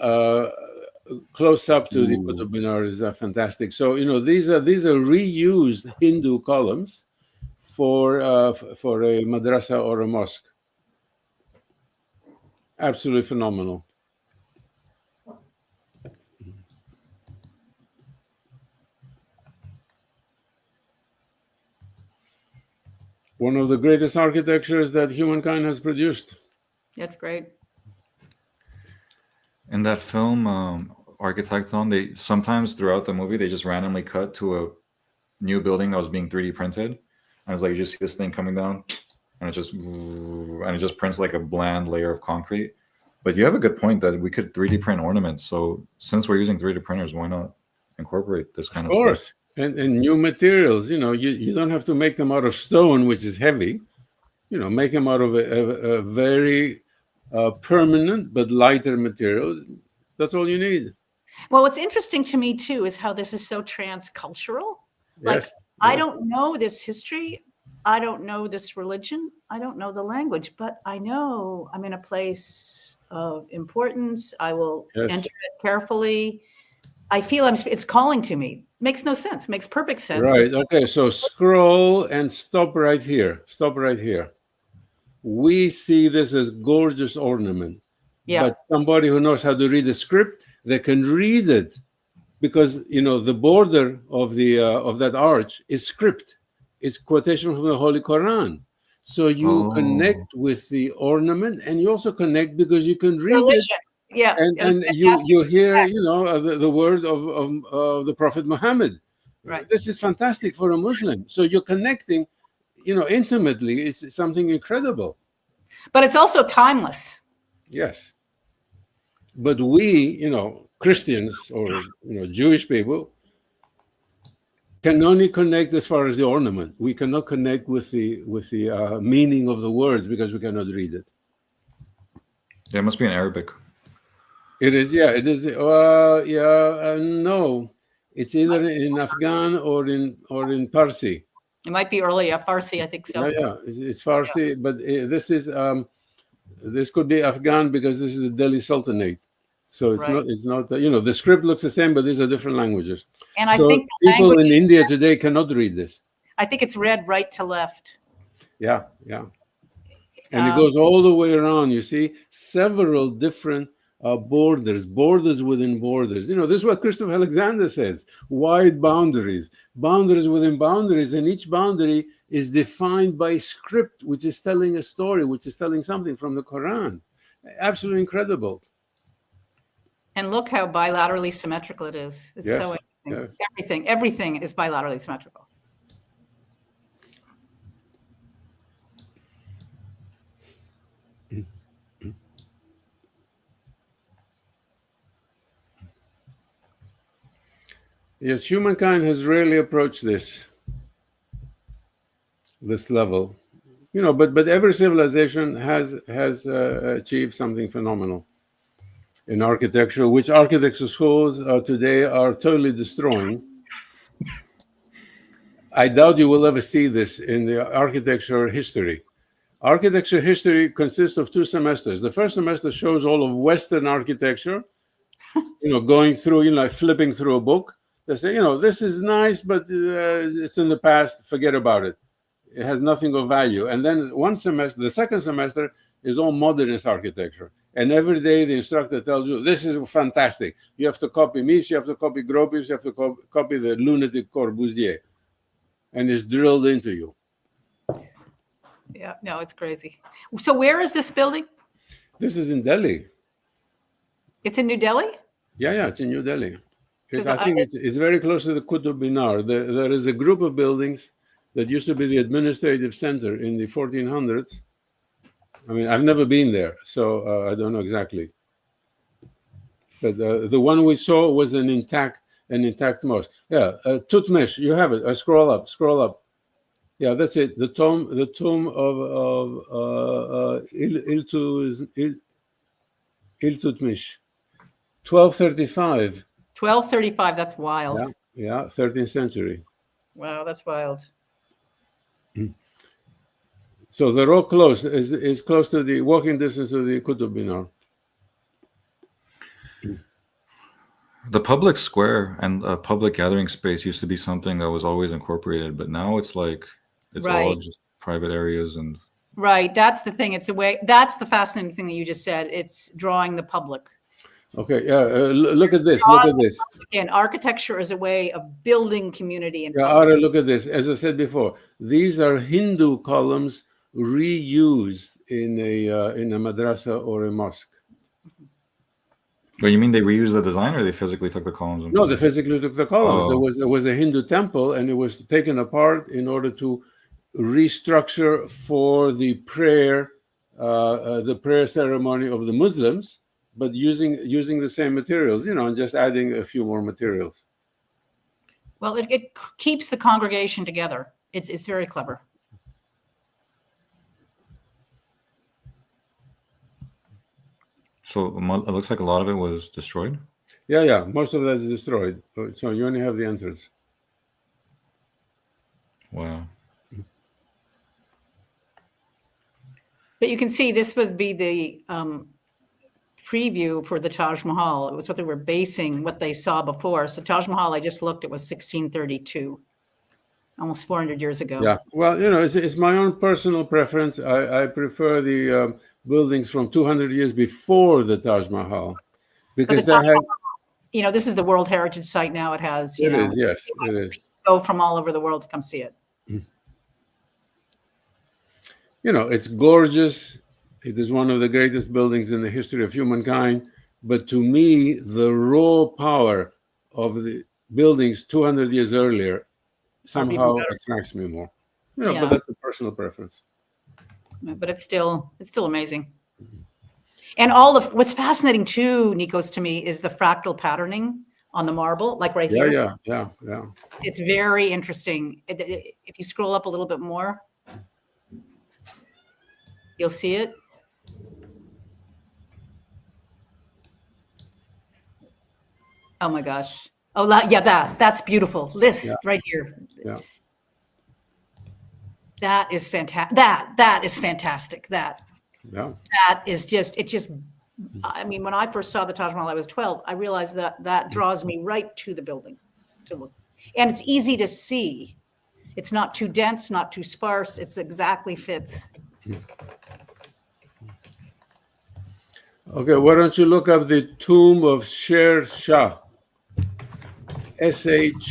close up to the Qutub Minar is fantastic. So these are reused Hindu columns for a madrasa or a mosque. Absolutely phenomenal. One of the greatest architectures that humankind has produced. That's great. In that film, Architecton, they sometimes throughout the movie they just randomly cut to a new building that was being 3D printed, and it's like you just see this thing coming down, and it just prints like a bland layer of concrete. But you have a good point that we could 3D print ornaments. So since we're using 3D printers, why not incorporate this kind of stuff? Of course, and new materials. You don't have to make them out of stone, which is heavy. Make them out of a very permanent but lighter material. That's all you need. Well, what's interesting to me too is how this is so transcultural. Like, yes. I don't know this history I don't know this religion. I don't know the language, but I know I'm in a place of importance. I will Yes. enter it carefully. I feel it's calling to me. Makes no sense. Makes perfect sense. Right. Okay. So scroll and stop right here. Stop right here. We see this as gorgeous ornament. Yeah. But somebody who knows how to read the script, they can read it, because the border of the of that arch is script. It's quotation from the Holy Quran. So you connect with the ornament, and you also connect because you can read Religion. it. Yeah. And you hear the word of the Prophet Muhammad. Right. This is fantastic for a Muslim. So you're connecting, intimately. It's something incredible. But it's also timeless. Yes. But we, Christians or Jewish people, can only connect as far as the ornament. We cannot connect with the meaning of the words because we cannot read it. Yeah, it must be in Arabic. It is. Yeah, it is. No, it's either in Afghan or in Parsi. It might be early Farsi. I think so. Yeah, it's Farsi, but this is this could be Afghan because this is the Delhi Sultanate. So it's Right. not the script looks the same, but these are different languages. And I So think the people language in India today cannot read this. I think it's read right to left. Yeah. And it goes all the way around. You see several different borders within borders. This is what Christopher Alexander says: wide boundaries within boundaries, and each boundary is defined by script, which is telling a story, which is telling something from the Quran. Absolutely incredible. And look how bilaterally symmetrical it is. It's Yes. so interesting. Everything is bilaterally symmetrical. Yes, humankind has rarely approached this level, but every civilization has achieved something phenomenal in architecture, which architecture schools today are totally destroying. I doubt you will ever see this in the architecture history. Architecture history consists of 2 semesters. The first semester shows all of Western architecture, going through, like flipping through a book. They say, this is nice, but it's in the past. Forget about it. It has nothing of value. And then the second semester is all modernist architecture. And every day the instructor tells you, this is fantastic. You have to copy Mies, you have to copy Gropius, you have to copy the lunatic Corbusier. And it's drilled into you. Yeah, no, it's crazy. So where is this building? This is in Delhi. It's in New Delhi? Yeah, it's in New Delhi. Because I think it's very close to the Qutub Minar. There is a group of buildings that used to be the administrative center in the 1400s. I mean, I've never been there, so I don't know exactly. But the one we saw was an intact mosque. Yeah, Tutmesh, you have it. Scroll up. Yeah, that's it. The tomb of Iltutmish, 1235. 1235. That's wild. Yeah, 13th century. Wow, that's wild. So they're all close. Is close to the walking distance of the Qutub Minar. The public square and a public gathering space used to be something that was always incorporated, but now it's like it's all just private areas and. Right, that's the thing. It's the way. That's the fascinating thing that you just said. It's drawing the public. Okay, yeah. Look at this. And architecture is a way of building community. And Ara, look at this. As I said before, these are Hindu columns reused in a madrasa or a mosque. Well, you mean they reused the design, or they physically took the columns? No, they physically took the columns. Oh. There was a Hindu temple, and it was taken apart in order to restructure for the prayer ceremony of the Muslims, but using the same materials, and just adding a few more materials. Well, it keeps the congregation together. It's very clever. So it looks like a lot of it was destroyed? Yeah. Most of that is destroyed. So you only have the entrance. Wow. But you can see this would be the preview for the Taj Mahal. It was what they were basing what they saw before. So Taj Mahal, I just looked, it was 1632, almost 400 years ago. Yeah, well, it's my own personal preference. I prefer the buildings from 200 years before the Taj Mahal, because they Taj have. Mahal, this is the World Heritage Site now. It has, It is, yes, it is. Go from all over the world to come see it. It's gorgeous. It is one of the greatest buildings in the history of humankind. But to me, the raw power of the buildings 200 years earlier somehow attracts me more. But that's a personal preference. But it's still amazing. And all of what's fascinating too, Nikos, to me, is the fractal patterning on the marble, like right here. Yeah. It's very interesting. If you scroll up a little bit more, you'll see it. Oh my gosh. Oh, yeah, that's beautiful. This right here. Yeah. That is fantastic. That is fantastic. That is just, I mean, when I first saw the Taj Mahal, I was 12. I realized that draws me right to the building to look. And it's easy to see. It's not too dense, not too sparse. It's exactly fits. Okay, why don't you look up the tomb of Sher Shah? Shair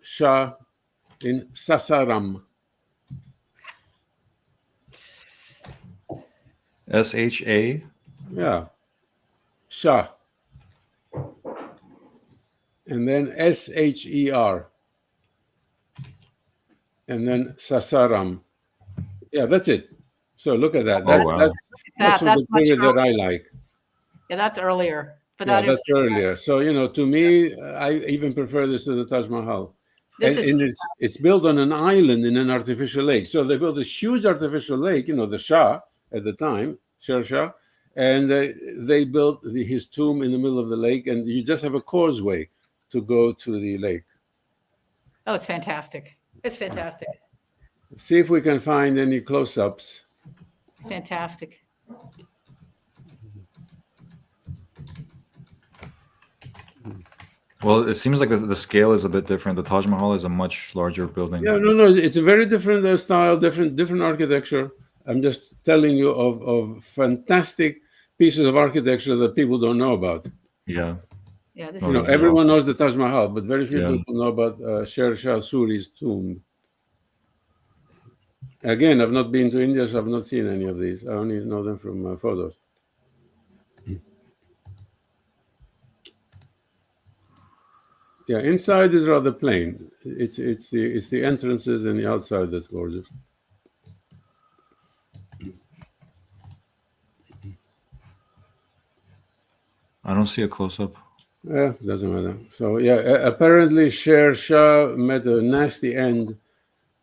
Shah in Sasaram. S-H-A? Yeah. Shah. And then S-H-E-R. And then Sasaram. Yeah, that's it. So look at that. That's from the period that I like. Yeah, that's earlier. But that's earlier. So, to me, I even prefer this to the Taj Mahal. And it's built on an island in an artificial lake. So they built this huge artificial lake, the Shah at the time, Sher Shah, and they built his tomb in the middle of the lake, and you just have a causeway to go to the lake. Oh, it's fantastic. It's fantastic. See if we can find any close-ups. Fantastic. Well, it seems like the scale is a bit different. The Taj Mahal is a much larger building. Yeah, no, it's a very different style, different architecture. I'm just telling you of fantastic pieces of architecture that people don't know about. Yeah. Yeah. Everyone knows the Taj Mahal, but very few people know about Sher Shah Suri's tomb. Again, I've not been to India, so I've not seen any of these. I only know them from photos. Yeah, inside is rather plain. It's the entrances and the outside that's gorgeous. I don't see a close-up. Yeah, doesn't matter. So apparently Sher Shah met a nasty end.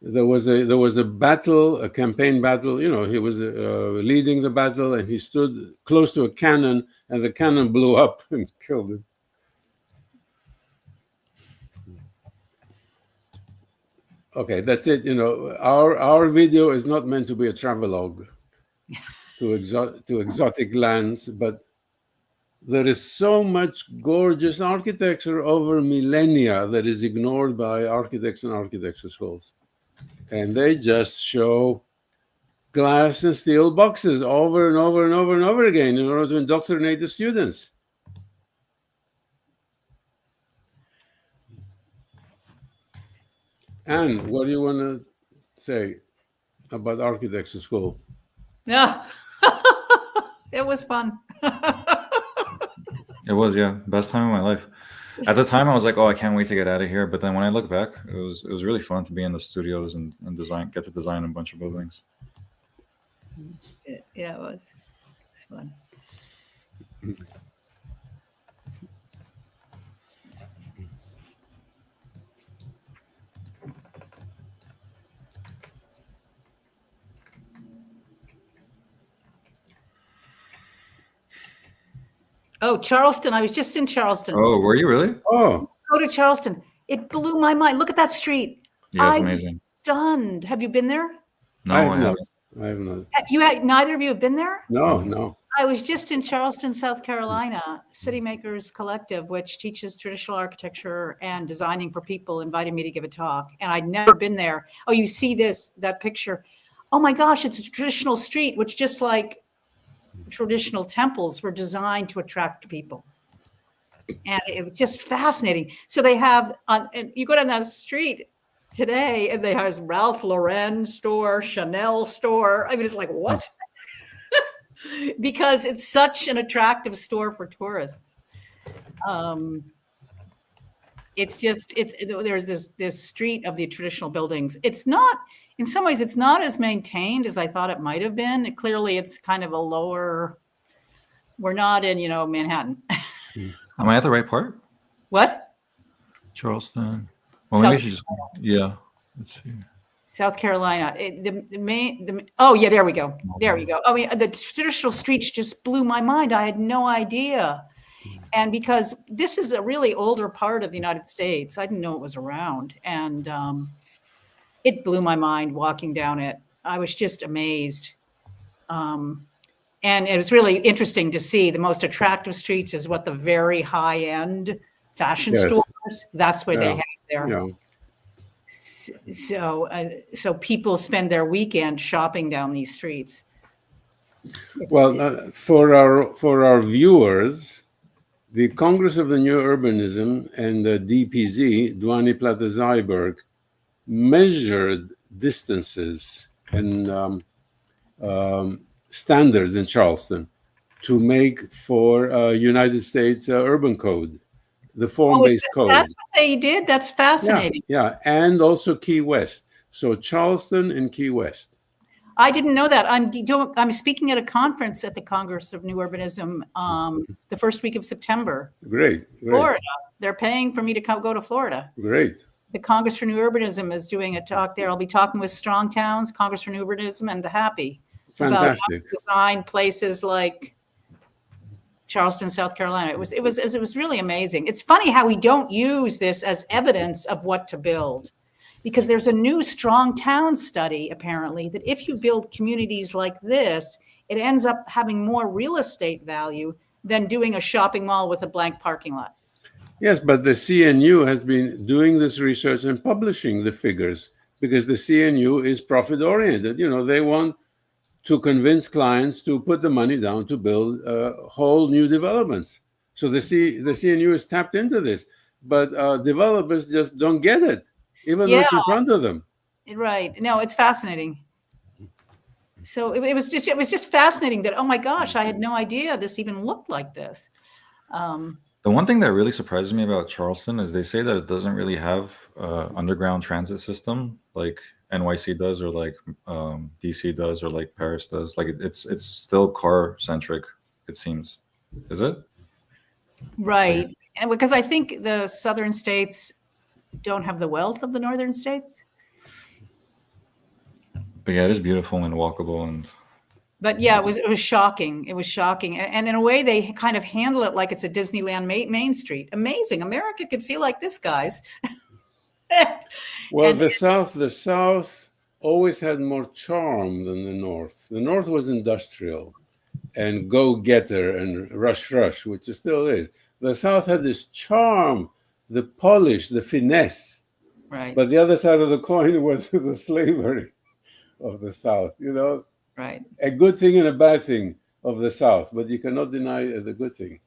There was a battle, a campaign battle. He was leading the battle, and he stood close to a cannon, and the cannon blew up and killed him. Okay, that's it. Our video is not meant to be a travelogue to exotic lands, but there is so much gorgeous architecture over millennia that is ignored by architects and architecture schools. And they just show glass and steel boxes over and over and over and over again in order to indoctrinate the students. Anne, what do you want to say about architecture school? Yeah, it was fun. It was, best time of my life. At the time, I was like, "Oh, I can't wait to get out of here." But then when I look back, it was really fun to be in the studios and get to design a bunch of buildings. Yeah, it was. It's fun. Oh, Charleston. I was just in Charleston. Oh, were you really? Oh. Go to Charleston. It blew my mind. Look at that street. Yeah, it's I amazing. was stunned. Have you been there? No, I haven't. I have not. Neither of you have been there? No. I was just in Charleston, South Carolina. City Makers Collective, which teaches traditional architecture and designing for people, invited me to give a talk, and I'd never been there. Oh, you see that picture? Oh my gosh, it's a traditional street, which just like traditional temples were designed to attract people. And it was just fascinating. So they have, and you go down that street today, and they have Ralph Lauren store, Chanel store. I mean, it's like, what? Because it's such an attractive store for tourists. There's this street of the traditional buildings. It's not, in some ways, it's not as maintained as I thought it might have been. Clearly, it's kind of a lower. We're not in, Manhattan. Am I at the right part? What? Charleston. Well, maybe she just. Yeah. Let's see. South Carolina. Oh yeah, there we go. There we go. I mean, the traditional streets just blew my mind. I had no idea. And because this is a really older part of the United States, I didn't know it was around. And it blew my mind walking down it. I was just amazed. And it was really interesting to see the most attractive streets is what the very high end fashion stores, that's where they have their. Yeah. So people spend their weekend shopping down these streets. Well, for our viewers, the Congress of the New Urbanism and the DPZ, Duany Plata Zyberg, measured distances and standards in Charleston to make for United States urban code. The form-based code. That's what they did? That's fascinating. Yeah, and also Key West. So Charleston and Key West. I didn't know that. I'm speaking at a conference at the Congress of New Urbanism the first week of September. Great. Florida. They're paying for me to go to Florida. Great. The Congress for New Urbanism is doing a talk there. I'll be talking with Strong Towns, Congress for New Urbanism, and the Happy. Fantastic. About how to design places like Charleston, South Carolina. It was really amazing. It's funny how we don't use this as evidence of what to build, because there's a new Strong Town study apparently that if you build communities like this, it ends up having more real estate value than doing a shopping mall with a blank parking lot. Yes, but the CNU has been doing this research and publishing the figures because the CNU is profit oriented. They want to convince clients to put the money down to build whole new developments. So the CNU is tapped into this, but developers just don't get it, even though it's in front of them. Right. No, it's fascinating. So it was just fascinating that, oh my gosh, I had no idea this even looked like this. The one thing that really surprises me about Charleston is they say that it doesn't really have underground transit system like NYC does, or like DC does, or like Paris does. Like it's still car centric, it seems. Is it? Right. And because I think the southern states don't have the wealth of the northern states. But yeah, it is beautiful and walkable. But yeah, it was shocking. It was shocking. And in a way, they kind of handle it like it's a Disneyland Main Street. Amazing. America could feel like this, guys. Well, the South always had more charm than the North. The North was industrial and go-getter and rush, which it still is. The South had this charm, the polish, the finesse. Right. But the other side of the coin was the slavery of the South, Right. A good thing and a bad thing of the South, but you cannot deny the good thing.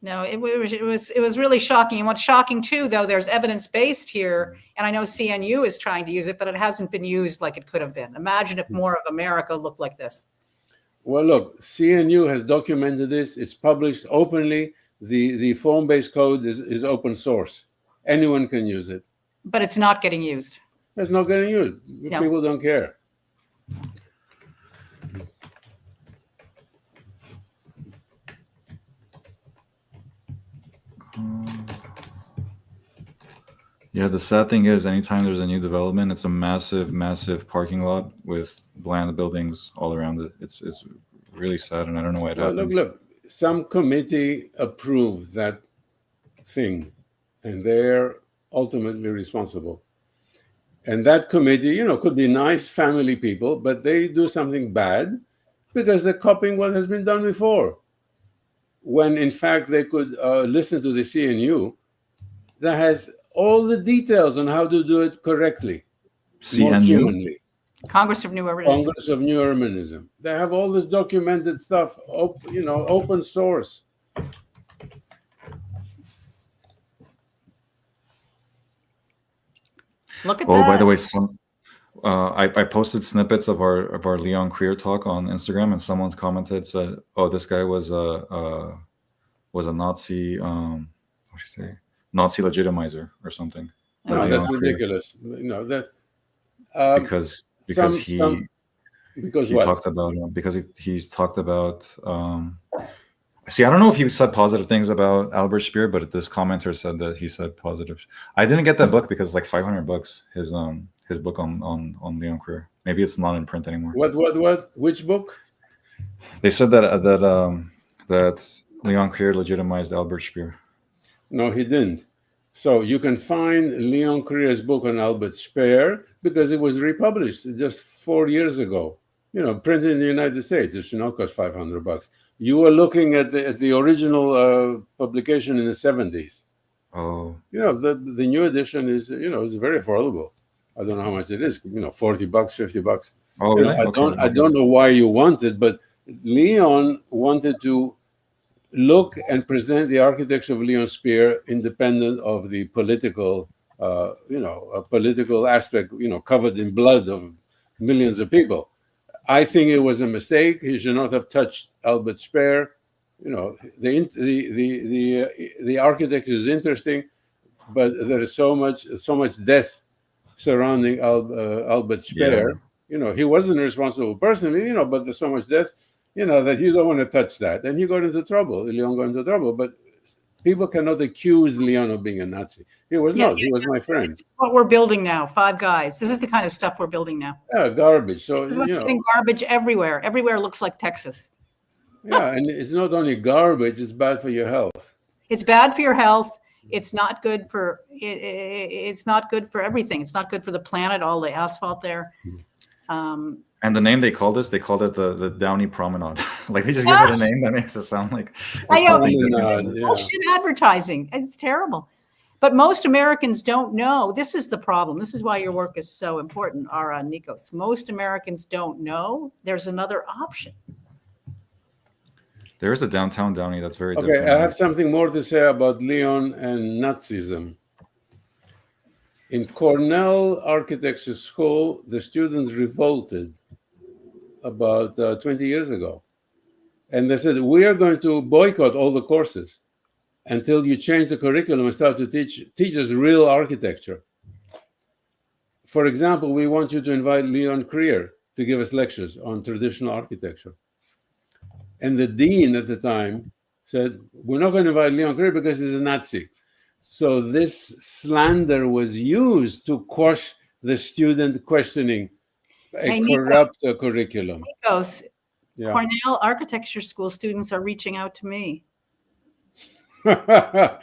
No, it was really shocking. And what's shocking too, though, there's evidence-based here, and I know CNU is trying to use it, but it hasn't been used like it could have been. Imagine if more of America looked like this. Well, look, CNU has documented this. It's published openly. The form-based code is open source. Anyone can use it. But it's not getting used. It's not getting used. No. People don't care. Yeah, the sad thing is anytime there's a new development, it's a massive parking lot with bland buildings all around it. It's really sad, and I don't know why it happens. Look, some committee approved that thing, and they're ultimately responsible. And that committee, could be nice family people, but they do something bad because they're copying what has been done before. When in fact they could listen to the CNU that has all the details on how to do it correctly, more CNU? humanly. Congress of New Urbanism. Congress of New Urbanism. They have all this documented stuff, open source. Look at Oh, that. by the way, I posted snippets of our Leon Creer talk on Instagram, and someone commented, said, "Oh, this guy was a Nazi, what should I say, Nazi legitimizer or something." No, Leon that's Creer. ridiculous. Because because he what? talked about because he's talked about. See, I don't know if he said positive things about Albert Speer, but this commenter said that he said positive. I didn't get that book because it's like $500. His book on Leon Creer. Maybe it's not in print anymore. What? Which book? They said that Leon Creer legitimized Albert Speer. No, he didn't. So you can find Leon Creer's book on Albert Speer because it was republished just 4 years ago. Printed in the United States. It should not cost $500. You were looking at the original publication in the 70s. Oh. The new edition is is very affordable. I don't know how much it is. $40, $50. Oh, really? I don't know why you want it, but Leon wanted to look and present the architecture of Leon Speer independent of the political, a political aspect, covered in blood of millions of people. I think it was a mistake. He should not have touched Albert Speer. The architecture is interesting, but there is so much death surrounding Albert Speer. Yeah. He wasn't a responsible person, but there's so much death, that you don't want to touch that. And Leon got into trouble. But people cannot accuse Leon of being a Nazi. He was not. He was my friend. This is what we're building now, Five Guys. This is the kind of stuff we're building now. Yeah, garbage. So, garbage everywhere. Everywhere looks like Texas. Yeah, and it's not only garbage, it's bad for your health. It's bad for your health. It's not good for it's not good for everything. It's not good for the planet, all the asphalt there. And the name they called it the Downey Promenade. Like they just give it a name that makes it sound like bullshit advertising. It's terrible. But most Americans don't know. This is the problem. This is why your work is so important, Nikos. Most Americans don't know there's another option. There is a downtown Downey that's very Okay, different. I have something more to say about Leon and Nazism. In Cornell Architecture School, the students revolted about 20 years ago. And they said, we are going to boycott all the courses until you change the curriculum and start to teach us real architecture. For example, we want you to invite Leon Creer to give us lectures on traditional architecture. And the dean at the time said, we're not going to invite Leon Creer because he's a Nazi. So this slander was used to quash the student questioning a corrupt curriculum. Nikos, Cornell Architecture School students are reaching out to me. Well,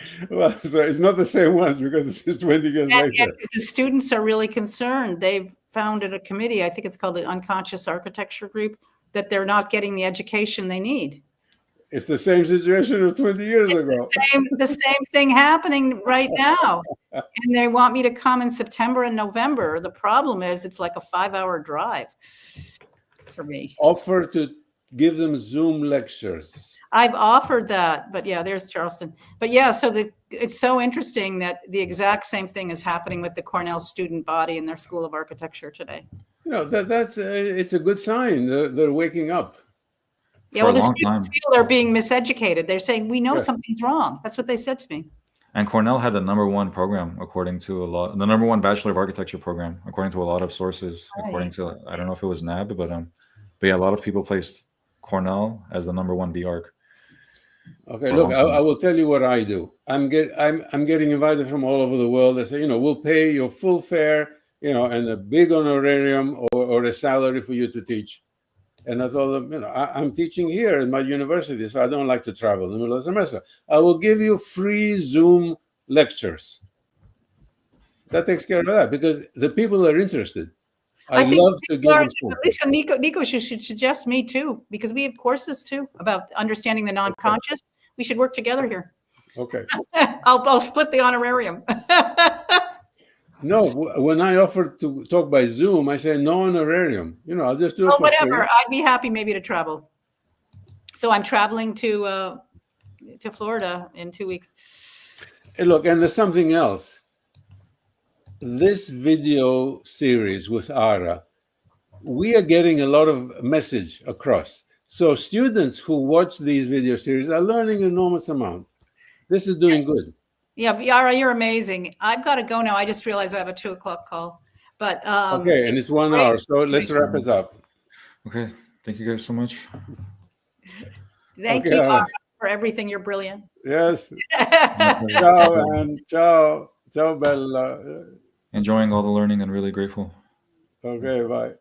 so it's not the same ones because this is 20 years later. Yeah, the students are really concerned. They've founded a committee, I think it's called the Unconscious Architecture Group, that they're not getting the education they need. It's the same situation of 20 years ago. The same thing happening right now. And they want me to come in September and November. The problem is it's like a 5-hour drive for me. Offer to give them Zoom lectures. I've offered that, but yeah, there's Charleston. But yeah, so it's so interesting that the exact same thing is happening with the Cornell student body in their School of Architecture today. That's it's a good sign. They're waking up. Yeah, well, the students feel they're being miseducated. They're saying, we know something's wrong. That's what they said to me. And Cornell had the #1 program, according to the #1 Bachelor of Architecture program, according to a lot of sources. Right. According to, I don't know if it was NAB, but yeah, a lot of people placed Cornell as the #1 B-Arch. Okay, look, I will tell you what I do. I'm getting invited from all over the world. They say, we'll pay your full fare, and a big honorarium or a salary for you to teach. And I told them, I'm teaching here at my university, so I don't like to travel in the middle of the semester. I will give you free Zoom lectures. that takes care of that because the people are interested. I think love to give them at least Nico should suggest me too, because we have courses too about understanding the non-conscious. We should work together here. Okay. I'll split the honorarium. No, when I offer to talk by Zoom, I say no honorarium. You know, I'll just do it for whatever. free. I'd be happy maybe to travel. So I'm traveling to Florida in 2 weeks. Hey, look, and there's something else. This video series with Ara, we are getting a lot of message across. So students who watch these video series are learning an enormous amount. This is doing good. Yeah, Yara, you're amazing. I've got to go now. I just realized I have a 2 o'clock call. But okay, and it's 1 great. hour, so let's wrap it up. Okay, thank you guys so much. Thank you Yara, for everything. You're brilliant. Yes. Ciao, and ciao. Ciao, Bella. Enjoying all the learning and really grateful. Okay, bye.